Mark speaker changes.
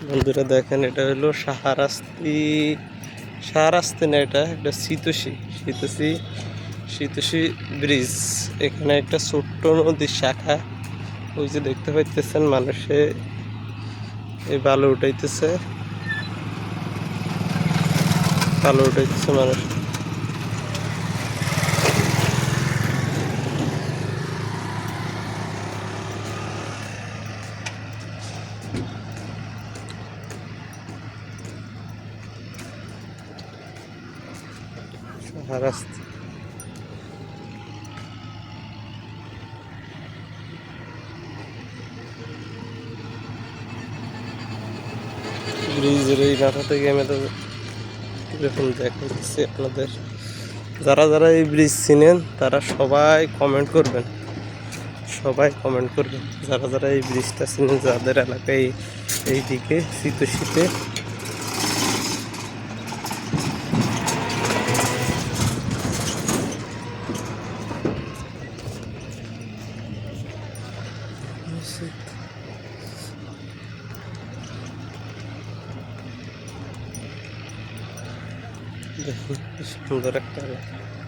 Speaker 1: বন্ধুরা দেখেন, এটা হলো শাহরাস্তি। শাহরাস্তি না, এটা একটা শীতসী ব্রিজ। এখানে একটা ছোট্ট নদীর শাখা, ওই যে দেখতে পাইতেছেন, মানুষে এই বালু উঠাইতেছে মানুষ। শাহরাস্তি ব্রিজের এই মাথা থেকে আমি তো এরকম দেখাচ্ছি আপনাদের। যারা যারা এই ব্রিজ চিনেন তারা সবাই কমেন্ট করবেন, যারা যারা এই ব্রিজটা চিনেন, যাদের এলাকায় এইদিকে শীতে দেখুন কি সুন্দর একটা এলাকা।